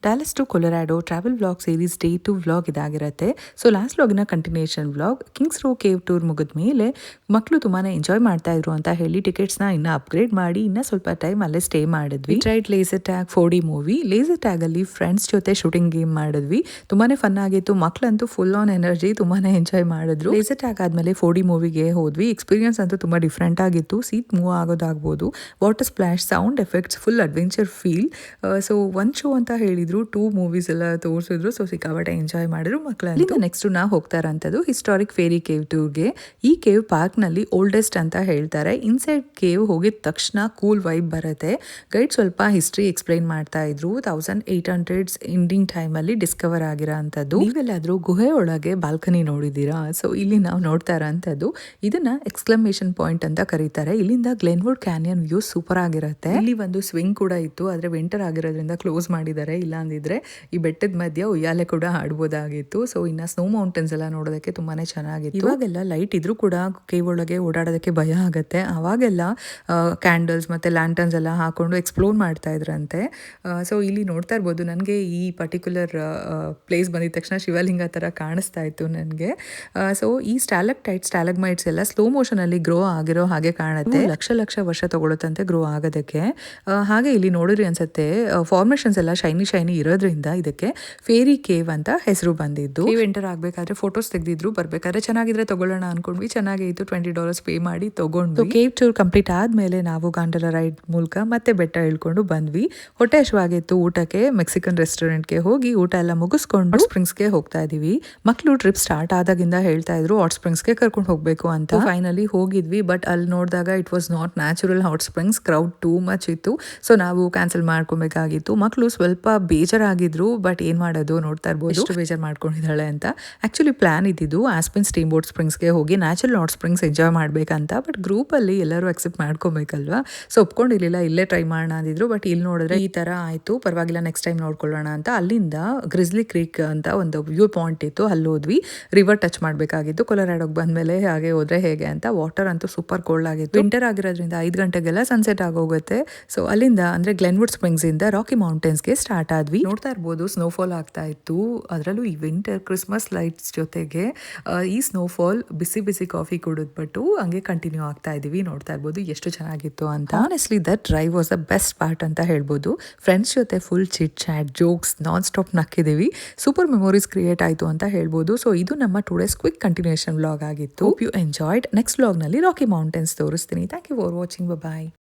Dallas to Colorado travel vlog series day 2 vlog ಇದಾಗಿರುತ್ತೆ. So last ವ್ಲಾಗಿನ continuation vlog Kings Row cave tour ಮುಗಿದ ಮೇಲೆ ಮಕ್ಕಳು ತುಂಬಾ ಎಂಜಾಯ್ ಮಾಡ್ತಾ ಇದ್ರು ಅಂತ ಹೇಳಿ ಟಿಕೆಟ್ಸ್ನ ಇನ್ನೂ ಅಪ್ಗ್ರೇಡ್ ಮಾಡಿ ಇನ್ನೂ ಸ್ವಲ್ಪ ಟೈಮ್ ಅಲ್ಲೇ ಸ್ಟೇ ಮಾಡಿದ್ವಿ. Tried laser tag 4D movie. Laser ಟ್ಯಾಗಲ್ಲಿ ಫ್ರೆಂಡ್ಸ್ ಜೊತೆ ಶೂಟಿಂಗ್ ಗೇಮ್ ಮಾಡಿದ್ವಿ. ತುಂಬಾ ಫನ್ ಆಗಿತ್ತು. ಮಕ್ಕಳಂತೂ ಫುಲ್ ಆನ್ ಎನರ್ಜಿ, ತುಂಬಾ ಎಂಜಾಯ್ ಮಾಡಿದ್ರು. ಲೇಸರ್ ಟ್ಯಾಗ್ ಆದಮೇಲೆ 4D ಮೂವಿಗೆ ಹೋದ್ವಿ. ಎಕ್ಸ್ಪೀರಿಯನ್ಸ್ ಅಂತೂ ತುಂಬ ಡಿಫ್ರೆಂಟ್ ಆಗಿತ್ತು. ಸೀಟ್ ಮೂವ್ ಆಗೋದಾಗ್ಬೋದು, water splash, sound effects, full adventure feel. So ಒಂದು ಶೋ ಅಂತ ಹೇಳಿದ್ರು, 2 ಮೂವೀಸ್ ಎಲ್ಲ ತೋರಿಸಿದ್ರು. ಸೊ ಸಿಕ್ಕಾಪಟ್ಟೆ ಎಂಜಾಯ್ ಮಾಡಿದ್ರು ಮಕ್ಕಳಲ್ಲಿ. ನೆಕ್ಸ್ಟ್ ನಾವು ಹೋಗ್ತಾ ಇರೋಂಥದ್ದು ಹಿಸ್ಟಾರಿಕ್ ಫೇರಿ ಕೇವ್ ಟೂರ್ಗೆ. ಈ ಕೇವ್ ಪಾರ್ಕ್ನಲ್ಲಿ ಓಲ್ಡೆಸ್ಟ್ ಅಂತ ಹೇಳ್ತಾರೆ. ಇನ್ಸೈಡ್ ಕೇವ್ ಹೋಗಿದ ತಕ್ಷಣ ಕೂಲ್ ವೈಬ್ ಬರುತ್ತೆ. ಗೈಡ್ ಸ್ವಲ್ಪ ಹಿಸ್ಟ್ರಿ ಎಕ್ಸ್ಪ್ಲೈನ್ ಮಾಡ್ತಾ ಇದ್ರು. 1800s ಎಂಡಿಂಗ್ ಟೈಮಲ್ಲಿ ಡಿಸ್ಕವರ್ ಆಗಿರೋ ಅಂಥದ್ದು. ನೀವೆಲ್ಲಾದರೂ ಗುಹೆ ಒಳಗೆ ಬಾಲ್ಕನಿ ನೋಡಿದ್ದೀರಾ? ಸೊ ಇಲ್ಲಿ ನಾವು ನೋಡ್ತಾ ಇರೋಂಥದ್ದು ಇದನ್ನ ಎಕ್ಸ್ಕ್ಲಮೇಷನ್ ಪಾಯಿಂಟ್ ಅಂತ ಕರೀತಾರೆ. ಇಲ್ಲಿಂದ ಗ್ಲೆನ್ವುಡ್ ಕ್ಯಾನಿಯನ್ ವ್ಯೂ ಸೂಪರ್ ಆಗಿರುತ್ತೆ. ಇಲ್ಲಿ ಒಂದು ಸ್ವಿಂಗ್ ಕೂಡ ಇತ್ತು, ಆದರೆ ವಿಂಟರ್ ಆಗಿರೋದ್ರಿಂದ ಕ್ಲೋಸ್ ಮಾಡಿದ್ದಾರೆ. ಇಲ್ಲ ಅಂದಿದ್ರೆ ಈ ಬೆಟ್ಟದ ಮಧ್ಯ ಉಯ್ಯಾಲೆ ಕೂಡ ಆಡ್ಬೋದಾಗಿತ್ತು. ಸೊ ಇನ್ನು ಸ್ನೋ ಮೌಂಟೇನ್ಸ್ ಎಲ್ಲ ನೋಡೋದಕ್ಕೆ ತುಂಬಾನೇ ಚೆನ್ನಾಗಿತ್ತು. ಇವಾಗೆಲ್ಲ ಲೈಟ್ ಇದ್ರೂ ಕೂಡ ಕೇವ್ ಒಳಗೆ ಓಡಾಡೋದಕ್ಕೆ ಭಯ ಆಗುತ್ತೆ. ಅವಾಗೆಲ್ಲ ಕ್ಯಾಂಡಲ್ಸ್ ಮತ್ತೆ ಲ್ಯಾಂಟರ್ನ್ಸ್ ಎಲ್ಲ ಹಾಕೊಂಡು ಎಕ್ಸ್ಪ್ಲೋರ್ ಮಾಡ್ತಾ ಇದ್ರಂತೆ. ಸೊ ಇಲ್ಲಿ ನೋಡ್ತಾ ಇರ್ಬೋದು, ನನಗೆ ಈ ಪರ್ಟಿಕ್ಯುಲರ್ ಪ್ಲೇಸ್ ಬಂದಿದ ತಕ್ಷಣ ಶಿವಲಿಂಗ ಥರ ಕಾಣಿಸ್ತಾ ಇತ್ತು ನನಗೆ. ಸೊ ಈ ಸ್ಟಾಲಗ್ಮೈಟ್ಸ್ ಎಲ್ಲ ಸ್ಲೋ ಮೋಷನ್ ಅಲ್ಲಿ ಗ್ರೋ ಆಗಿರೋ ಹಾಗೆ ಕಾಣುತ್ತೆ. ಲಕ್ಷ ಲಕ್ಷ ವರ್ಷ ತಗೊಳುತ್ತಂತೆ ಗ್ರೋ ಆಗೋದಕ್ಕೆ. ಹಾಗೆ ಇಲ್ಲಿ ನೋಡಿದ್ರಿ ಅನ್ಸುತ್ತೆ, ಫಾರ್ಮೇಶನ್ಸ್ ಎಲ್ಲ ಶೈನಿ ಇರೋದ್ರಿಂದ ಇದಕ್ಕೆ ಫೇರಿ ಕೇವ್ ಅಂತ ಹೆಸರು ಬಂದಿದ್ದು. ಕೇವ್ ಎಂಟರ್ ಆಗ್ಬೇಕಾದ್ರೆ ಫೋಟೋಸ್ ತೆಗೆದಿದ್ರು. ಬರ್ಬೇಕಾದ್ರೆ ಚೆನ್ನಾಗಿದ್ರೆ ತಗೊಳ್ಳೋಣ ಅನ್ಕೊಂಡ್ವಿ. ಚೆನ್ನಾಗೇ ಇತ್ತು. $20 ಪೇ ಮಾಡಿ ತಗೊಂಡ್ವಿ. ಕೇವ್ ಟೂರ್ ಕಂಪ್ಲೀಟ್ ಆದ್ಮೇಲೆ ನಾವು ಗಾಂಡಲ ರೈಡ್ ಮೂಲಕ ಮತ್ತೆ ಬೆಟ್ಟ ಇಳ್ಕೊಂಡು ಬಂದ್ವಿ. ಹೊಟ್ಟೆ ಹಶ್ವಾಗಿತ್ತು. ಊಟಕ್ಕೆ ಮೆಕ್ಸಿಕನ್ ರೆಸ್ಟೋರೆಂಟ್ಗೆ ಹೋಗಿ ಊಟ ಎಲ್ಲ ಮುಗಿಸ್ಕೊಂಡು ಸ್ಪ್ರಿಂಗ್ಸ್ಗೆ ಹೋಗ್ತಾ ಇದೀವಿ. ಮಕ್ಕಳು ಟ್ರಿಪ್ ಸ್ಟಾರ್ಟ್ ಆದಾಗಿಂದ ಹೇಳ್ತಾ ಇದ್ರು ಹಾಟ್ ಸ್ಪ್ರಿಂಗ್ಸ್ಗೆ ಕರ್ಕೊಂಡು ಹೋಗ್ಬೇಕು ಅಂತ. ಫೈನಲಿ ಹೋಗಿದ್ವಿ. ಬಟ್ ಅಲ್ಲಿ ನೋಡಿದಾಗ it was not natural hot springs. Crowd too much ಇತ್ತು. ಸೊ ನಾವು ಕ್ಯಾನ್ಸಲ್ ಮಾಡ್ಕೊಬೇಕಾಗಿತ್ತು. ಮಕ್ಕಳು ಸ್ವಲ್ಪ ಬೇಜಾರಾಗಿದ್ರು. ಬಟ್ ಏನ್ ಮಾಡೋದು, ನೋಡ್ತಾ ಇರ್ಬೋದು ಎಷ್ಟು ಬೇಜಾರು ಮಾಡ್ಕೊಂಡಿದ್ದಾಳೆ ಅಂತ. ಆಕ್ಚುಲಿ ಪ್ಲಾನ್ ಇದ್ದಿದ್ದು ಆಸ್ಪಿನ್ ಸ್ಟೀಮ್ ಬೋಟ್ ಸ್ಪ್ರಿಂಗ್ಸ್ಗೆ ಹೋಗಿ ನ್ಯಾಚುರಲ್ ಹಾಟ್ ಸ್ಪ್ರಿಂಗ್ಸ್ ಎಂಜಾಯ್ ಮಾಡ್ಬೇಕಂತ. ಬಟ್ ಗ್ರೂಪ್ ಅಲ್ಲಿ ಎಲ್ಲರೂ ಅಕ್ಸೆಪ್ಟ್ ಮಾಡ್ಕೊಬೇಕಲ್ವಾ. ಸೊ ಒಪ್ಕೊಂಡಿರ್ಲಿಲ್ಲ, ಇಲ್ಲೇ ಟ್ರೈ ಮಾಡೋಣ ಅಂದಿದ್ರು. ಬಟ್ ಇಲ್ಲಿ ನೋಡಿದ್ರೆ ಈ ತರ ಆಯ್ತು. ಪರವಾಗಿಲ್ಲ, ನೆಕ್ಸ್ಟ್ ಟೈಮ್ ನೋಡ್ಕೊಳ್ಳೋಣ ಅಂತ ಅಲ್ಲಿಂದ ಗ್ರಿಸ್ಲಿ ಕ್ರೀಕ್ ಅಂತ ಒಂದು ವ್ಯೂ ಪಾಯಿಂಟ್ ಇತ್ತು, ಅಲ್ಲಿ ಹೋದ್ವಿ. ರಿವರ್ ಟಚ್ ಮಾಡಬೇಕಾಗಿತ್ತು. ಕೊಲೊರಾಡೋಗೆ ಬಂದ್ಮೇಲೆ ಹಾಗೆ ಹೋದ್ರೆ ಹೇಗೆ ಅಂತ. ವಾಟರ್ ಅಂತೂ ಸೂಪರ್ ಕೋಲ್ಡ್ ಆಗಿತ್ತು. ವಿಂಟರ್ ಆಗಿರೋದ್ರಿಂದ 5 ಗಂಟೆಗೆಲ್ಲ ಸನ್ಸೆಟ್ ಆಗೋಗುತ್ತೆ. ಸೊ ಅಲ್ಲಿಂದ ಅಂದ್ರೆ ಗ್ಲೆನ್ವುಡ್ ಸ್ಪ್ರಿಂಗ್ಸ್ ಇಂದ ರಾಕಿ ಮೌಂಟೇನ್ಸ್ಗೆ ಸ್ಟಾರ್ಟ್ ಆದ್ವಿ. ನೋಡ್ತಾ ಇರ್ಬೋದು ಸ್ನೋಫಾಲ್ ಆಗ್ತಾ ಇತ್ತು. ಅದರಲ್ಲೂ ಈ ವಿಂಟರ್ ಕ್ರಿಸ್ಮಸ್ ಲೈಟ್ಸ್ ಜೊತೆಗೆ ಈ ಸ್ನೋಫಾಲ್ ಬಿಸಿ ಬಿಸಿ ಕಾಫಿ ಕುಡಿದ್ಬಿಟ್ಟು ಹಂಗೆ ಕಂಟಿನ್ಯೂ ಆಗ್ತಾ ಇದೀವಿ. ನೋಡ್ತಾ ಇರ್ಬೋದು ಎಷ್ಟು ಚೆನ್ನಾಗಿತ್ತು ಅಂತ. Honestly that drive was the best part ಅಂತ ಹೇಳ್ಬೋದು. ಫ್ರೆಂಡ್ಸ್ ಜೊತೆ full chit chat, jokes, non stop ನಕ್ಕಿದೀವಿ. ಸೂಪರ್ ಮೆಮೊರೀಸ್ ಕ್ರಿಯೇಟ್ ಆಯ್ತು ಅಂತ ಹೇಳ್ಬೋದು. ಸೊ ಇದು ನಮ್ಮ ಟುಡೇಸ್ ಕ್ವಿಕ್ ಕಂಟಿನ್ಯೂಷನ್ ವ್ಲಾಗ್ ಆಗಿತ್ತು. Hope you enjoyed. Next vlog ನಲ್ಲಿ ರಾಕಿ ಮೌಂಟೇನ್ಸ್ ತೋರಿಸ್ತೀನಿ. Thank you for watching. Bye.